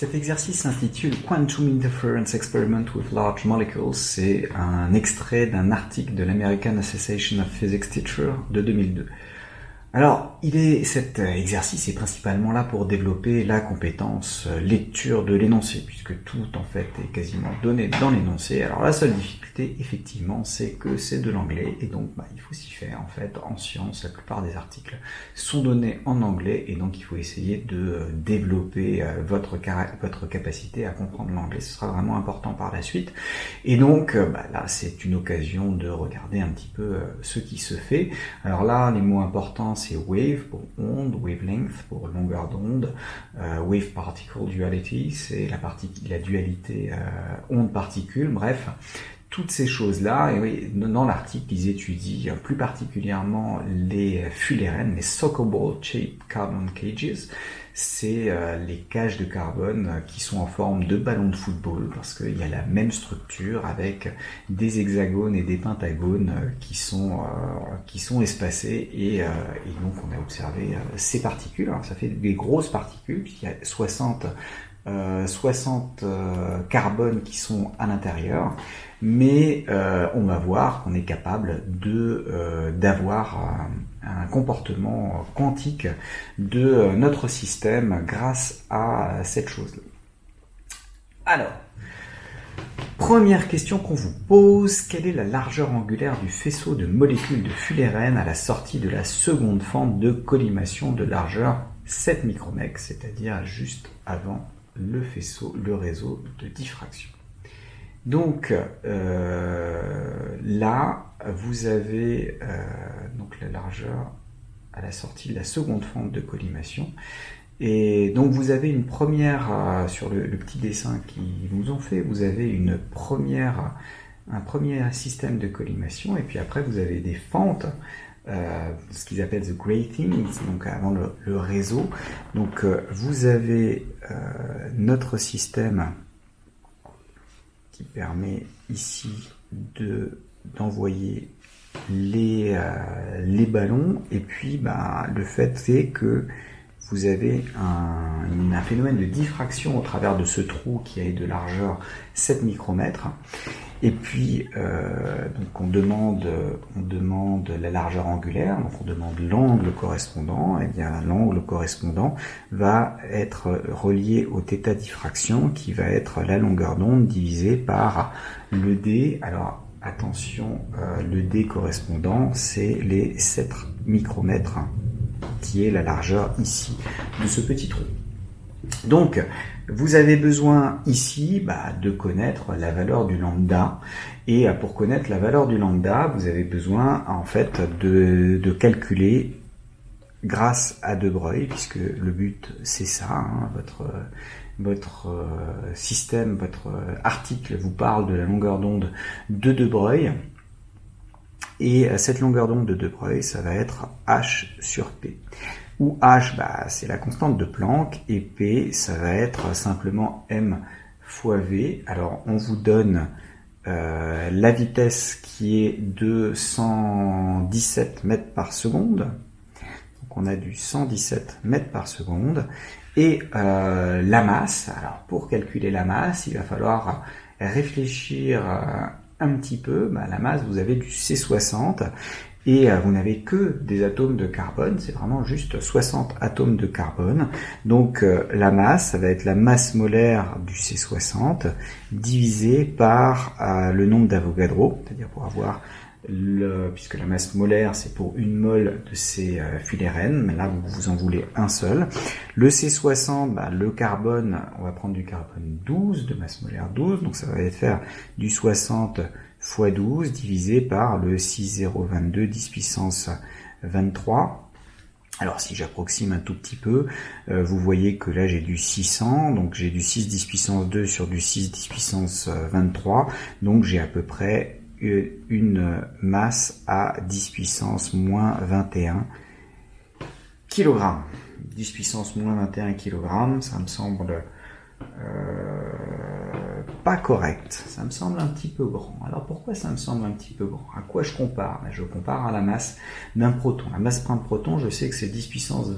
Cet exercice s'intitule Quantum Interference Experiment with Large Molecules. C'est un extrait d'un article de l'American Association of Physics Teachers de 2002. Alors, cet exercice est principalement là pour développer la compétence lecture de l'énoncé, puisque tout en fait est quasiment donné dans l'énoncé. Alors la seule difficulté, effectivement, c'est que c'est de l'anglais, et donc il faut s'y faire. En fait, en sciences, la plupart des articles sont donnés en anglais, et donc il faut essayer de développer votre capacité à comprendre l'anglais. Ce sera vraiment important par la suite. Et donc, là, c'est une occasion de regarder un petit peu ce qui se fait. Alors là, les mots importants, c'est wave pour onde, wavelength pour longueur d'onde, wave particle duality, c'est la dualité onde-particule, bref, toutes ces choses-là. Et oui, dans l'article, ils étudient plus particulièrement les fullérenes, les soccer ball shaped carbon cages. C'est les cages de carbone qui sont en forme de ballon de football, parce qu'il y a la même structure avec des hexagones et des pentagones qui sont espacés, et donc on a observé ces particules. Alors ça fait des grosses particules, puisqu'il y a 60 carbones qui sont à l'intérieur, mais on va voir qu'on est capable d'avoir un comportement quantique de notre système grâce à cette chose-là. Alors, première question qu'on vous pose, quelle est la largeur angulaire du faisceau de molécules de fullerène à la sortie de la seconde fente de collimation de largeur 7 micromètres, c'est-à-dire juste avant le réseau de diffraction. Donc là, vous avez donc la largeur à la sortie de la seconde fente de collimation. Et donc vous avez une première, sur le petit dessin qu'ils nous ont fait, vous avez un premier système de collimation, et puis après vous avez des fentes, ce qu'ils appellent the gratings, donc avant le réseau. Donc vous avez notre système qui permet ici d'envoyer les ballons, et puis le fait est que vous avez un phénomène de diffraction au travers de ce trou qui est de largeur 7 micromètres. Et puis, donc on demande la largeur angulaire, donc on demande l'angle correspondant. Et bien l'angle correspondant va être relié au θ diffraction, qui va être la longueur d'onde divisée par le d. Alors attention, le d correspondant, c'est les 7 micromètres, qui est la largeur ici de ce petit trou. Donc, vous avez besoin ici de connaître la valeur du lambda, et pour connaître la valeur du lambda, vous avez besoin en fait de calculer grâce à De Broglie, puisque le but c'est ça, votre système, votre article vous parle de la longueur d'onde de De Broglie, et cette longueur d'onde de De Broglie, ça va être h sur p. Où h, c'est la constante de Planck, et p, ça va être simplement m fois v. Alors, on vous donne la vitesse qui est de 117 mètres par seconde. Donc, on a du 117 mètres par seconde. Et la masse, alors pour calculer la masse, il va falloir réfléchir un petit peu. La masse, vous avez du C60. Et vous n'avez que des atomes de carbone, c'est vraiment juste 60 atomes de carbone. Donc la masse, ça va être la masse molaire du C60 divisé par le nombre d'Avogadro, c'est-à-dire pour avoir puisque la masse molaire c'est pour une mole de ces fullerènes, mais là vous en voulez un seul. Le C60, le carbone, on va prendre du carbone 12, de masse molaire 12, donc ça va faire du 60 fois 12 divisé par le 6022 10 puissance 23. Alors si j'approxime un tout petit peu, vous voyez que là j'ai du 600, donc j'ai du 6 10 puissance 2 sur du 6 10 puissance 23, donc j'ai à peu près une masse à 10 puissance moins 21 kg. 10 puissance moins 21 kg, ça me semble pas correct, ça me semble un petit peu grand. Alors pourquoi ça me semble un petit peu grand? À quoi je compare? Je compare à la masse d'un proton. La masse d'un proton, je sais que c'est 10 puissance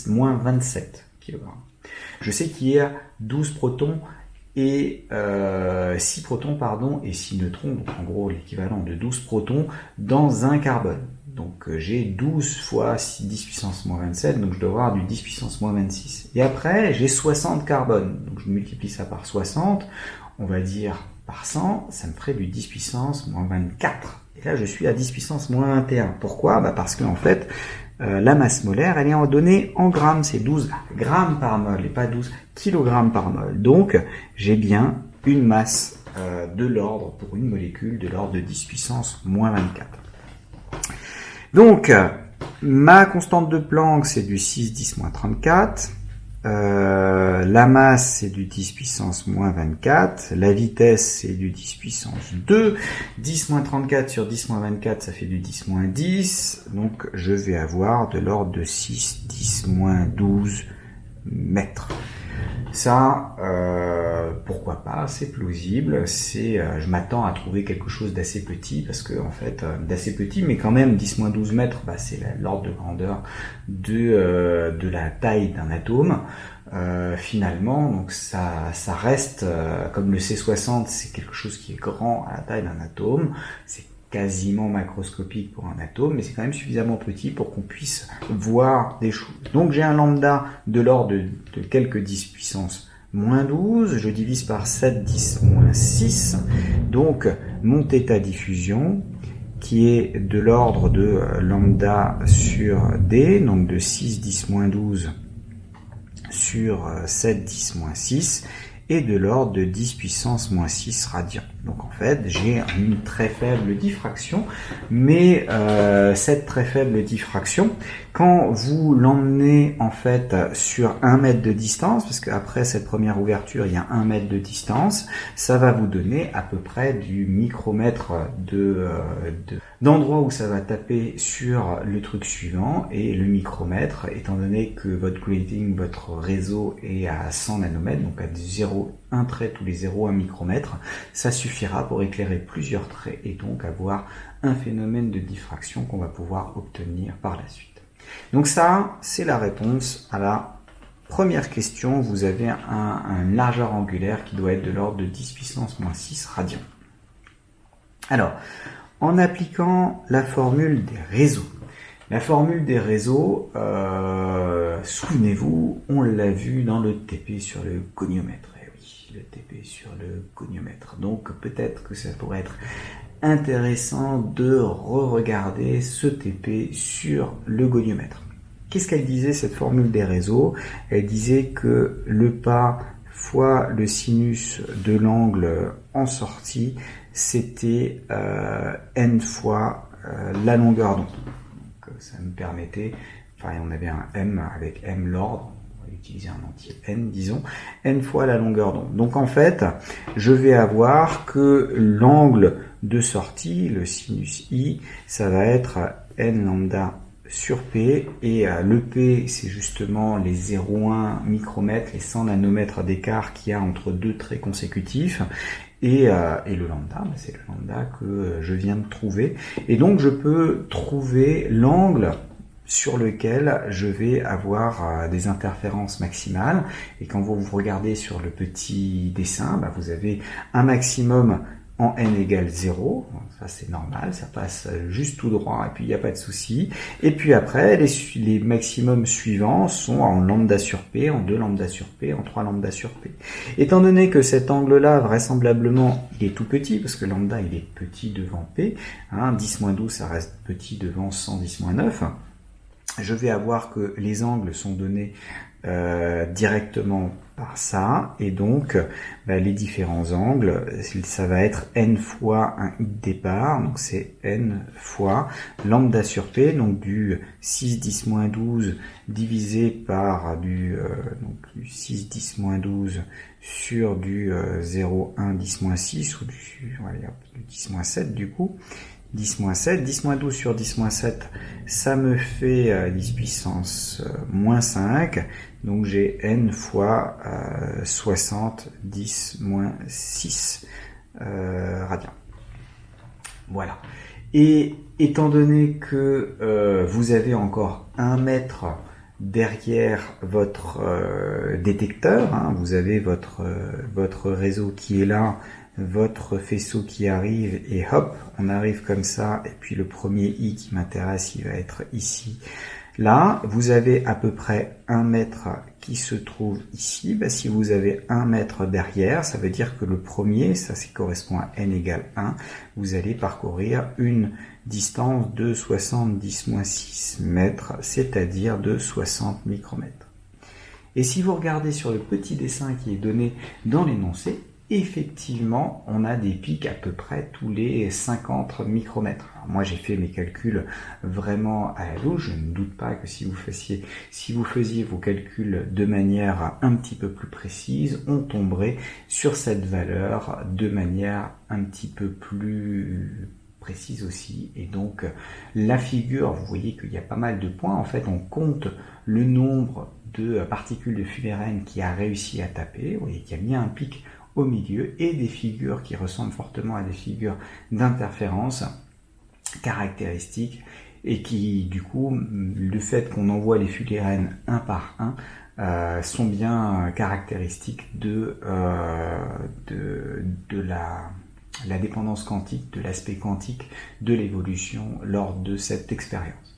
moins 27 kg. Je sais qu'il y a 12 protons et 6 protons, pardon, et 6 neutrons, donc en gros l'équivalent de 12 protons dans un carbone. Donc j'ai 12 fois 10 puissance moins 27, donc je dois avoir du 10 puissance moins 26. Et après, j'ai 60 carbones, donc je multiplie ça par 60, on va dire par 100, ça me ferait du 10 puissance moins 24. Et là, je suis à 10 puissance moins 21. Pourquoi? Parce qu'en fait, la masse molaire, elle est donnée en grammes, c'est 12 grammes par mol et pas 12 kilogrammes par mol. Donc, j'ai bien une masse de l'ordre, pour une molécule, de l'ordre de 10 puissance moins 24. Donc, ma constante de Planck, c'est du 6-10-34. La masse, c'est du 10 puissance moins 24. La vitesse, c'est du 10 puissance 2. 10 moins 34 sur 10 moins 24, ça fait du 10 moins 10. Donc, je vais avoir de l'ordre de 6, 10 moins 12 mètres. Ça, pourquoi pas, c'est plausible. Je m'attends à trouver quelque chose d'assez petit, parce que en fait, d'assez petit, mais quand même 10-12 mètres, c'est l'ordre de grandeur de la taille d'un atome. Finalement, donc ça reste comme le C60, c'est quelque chose qui est grand à la taille d'un atome. C'est quasiment macroscopique pour un atome, mais c'est quand même suffisamment petit pour qu'on puisse voir des choses. Donc j'ai un lambda de l'ordre de quelques 10 puissance moins 12, je divise par 7, 10 moins 6, donc mon θ diffusion, qui est de l'ordre de lambda sur D, donc de 6, 10 moins 12 sur 7, 10 moins 6, et de l'ordre de 10 puissance moins 6 radians. Donc en fait, j'ai une très faible diffraction, mais cette très faible diffraction, quand vous l'emmenez en fait sur 1 mètre de distance, parce qu'après cette première ouverture, il y a 1 mètre de distance, ça va vous donner à peu près du micromètre d'endroit où ça va taper sur le truc suivant, et le micromètre, étant donné que votre grating, votre réseau est à 100 nanomètres, donc à 1 trait tous les 0,1 micromètres, ça suffira pour éclairer plusieurs traits et donc avoir un phénomène de diffraction qu'on va pouvoir obtenir par la suite. Donc ça, c'est la réponse à la première question. Vous avez une largeur angulaire qui doit être de l'ordre de 10 puissance moins 6 radians. Alors, en appliquant la formule des réseaux, la formule des réseaux, souvenez-vous, on l'a vu dans le TP sur le goniomètre. Eh oui, le TP sur le goniomètre. Donc peut-être que ça pourrait être intéressant de re-regarder ce TP sur le goniomètre. Qu'est-ce qu'elle disait, cette formule des réseaux? Elle disait que le pas fois le sinus de l'angle en sortie, c'était n fois la longueur d'onde. Ça me permettait, on avait un m avec m l'ordre, on va utiliser un entier n, disons, n fois la longueur d'onde. Donc en fait, je vais avoir que l'angle de sortie, le sinus i, ça va être n lambda sur p, et le p, c'est justement les 0,1 micromètres, les 100 nanomètres d'écart qu'il y a entre deux traits consécutifs. Et le lambda, c'est le lambda que je viens de trouver. Et donc je peux trouver l'angle sur lequel je vais avoir des interférences maximales. Et quand vous regardez sur le petit dessin, vous avez un maximum en n égale 0, ça c'est normal, ça passe juste tout droit et puis il n'y a pas de souci. Et puis après, les maximums suivants sont en lambda sur p, en 2 lambda sur p, en 3 lambda sur p. Étant donné que cet angle-là, vraisemblablement, il est tout petit, parce que lambda il est petit devant p, 10-12 ça reste petit devant 110-9, je vais avoir que les angles sont donnés directement par ça, et donc les différents angles, ça va être n fois un i de départ, donc c'est n fois lambda sur p, donc du 6-10-12 divisé par du 6-10-12 sur du 0,1-10-6, ou du 10-7 du coup, 10-7, 10-12 sur 10-7, ça me fait 10 puissance moins 5, donc j'ai n fois 60, 10-6 radians. Voilà. Et étant donné que vous avez encore 1 mètre derrière votre détecteur, hein, vous avez votre réseau qui est là, votre faisceau qui arrive, et hop, on arrive comme ça, et puis le premier i qui m'intéresse, il va être ici. Là, vous avez à peu près 1 mètre qui se trouve ici. Ben, si vous avez 1 mètre derrière, ça veut dire que le premier, ça correspond à n égale 1, vous allez parcourir une distance de 70-6 mètres, c'est-à-dire de 60 micromètres. Et si vous regardez sur le petit dessin qui est donné dans l'énoncé, effectivement, on a des pics à peu près tous les 50 micromètres. Alors moi, j'ai fait mes calculs vraiment à la louche. Je ne doute pas que si vous faisiez vos calculs de manière un petit peu plus précise, on tomberait sur cette valeur de manière un petit peu plus précise aussi. Et donc, la figure, vous voyez qu'il y a pas mal de points. En fait, on compte le nombre de particules de fullerène qui a réussi à taper. Vous voyez qu'il y a bien un pic au milieu et des figures qui ressemblent fortement à des figures d'interférence caractéristiques et qui, du coup, le fait qu'on envoie les fullerènes un par un sont bien caractéristiques de la dépendance quantique, de l'aspect quantique de l'évolution lors de cette expérience.